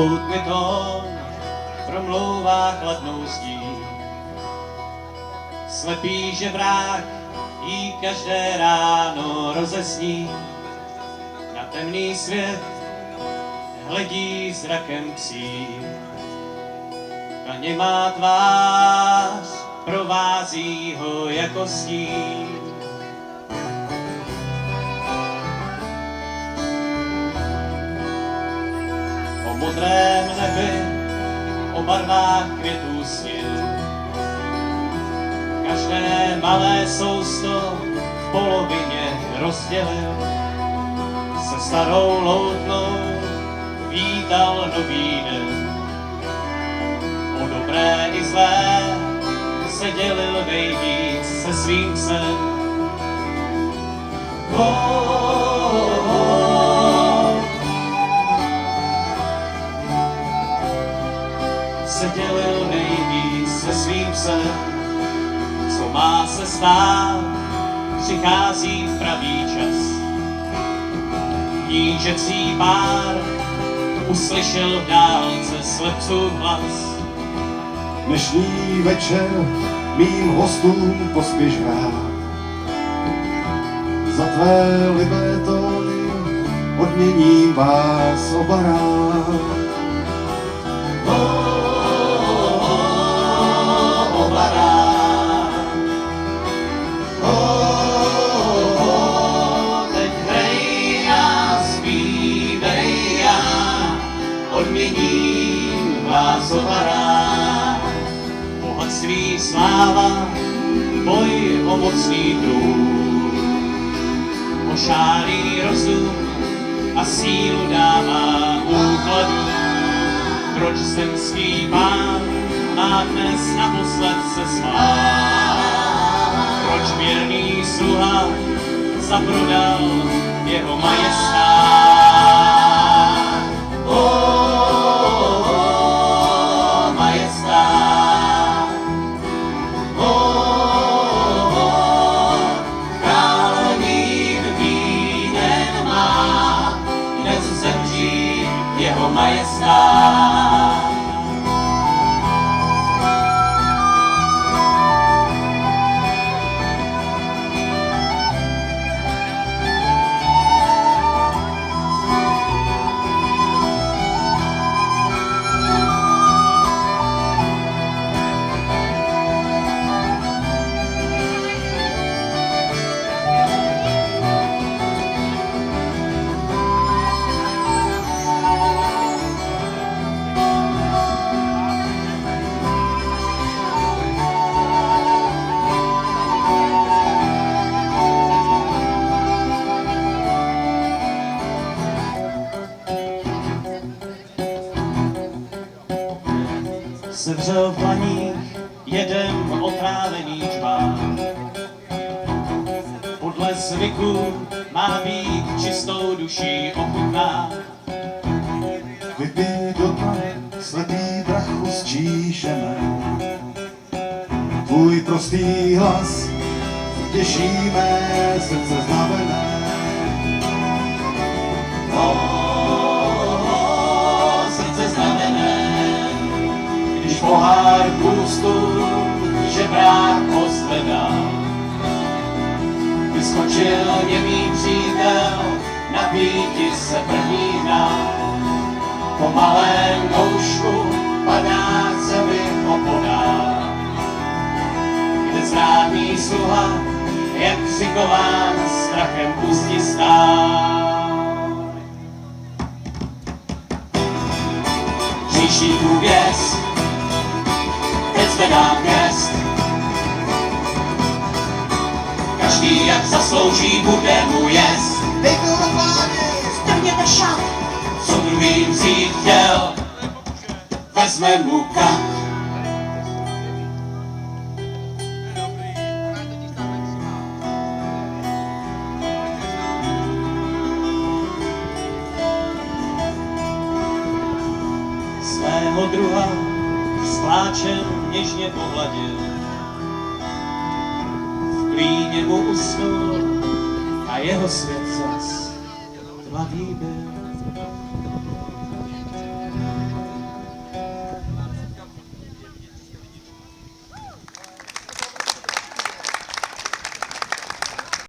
Loutny tón promlouvá chladnou zdí. Slepý žebrák jí každé ráno rozesní. Na temný svět hledí zrakem psí. Ta nemá tvář provází ho jako stín. O modrém nebi, o barvách květů snil. Každé malé sousto v polovině rozdělil. Se starou loutnou vítal nový den. O dobré i zlé se dělil nejvíc se svým psem. Se dělil nejvíc se svým psem. Co má se stát, přichází v pravý čas. Knížecí pár uslyšel v dálce slepcův hlas. Dnešní večer mým hostům pospěš hrát. Za tvé libé tóny odměním vás oba rád. Teď hrej a zpívej a odměním vás oba rád. Bohatství, sláva, boj o mocný trůn, ošálý rozum a sílu dává úkladu. Proč zemský pán má dnes naposled se smát? Proč věrný sluha zaprodal jeho majestát? Majestát. Královým vínem má dnes zemřít jeho majestát. Sevřel v dlaních jeden otrávený čvák. Podle zvyku má být čistou duší ochutná. Vypij do dne, slepý drachu zčíšeme. Tvůj prostý hlas těší mé srdce znavené. Srdce znamené, když pohár půstu žebrák pozvedá. Vyskočil němý přítel, napíti se první dál. Po malém doušku padá zemi opodál. Kde zrádný sluha, jak přikován strachem pustí stál. Příští průvěz, teď zvedám pěst. Každý jak zaslouží, bude mu jest. Strhněte šat. Co druhý vzít chtěl, vezme mu kat. Svého druha s pláčem něžně pohladil. V klíně mu usnul a jeho svět zas tmavý byl.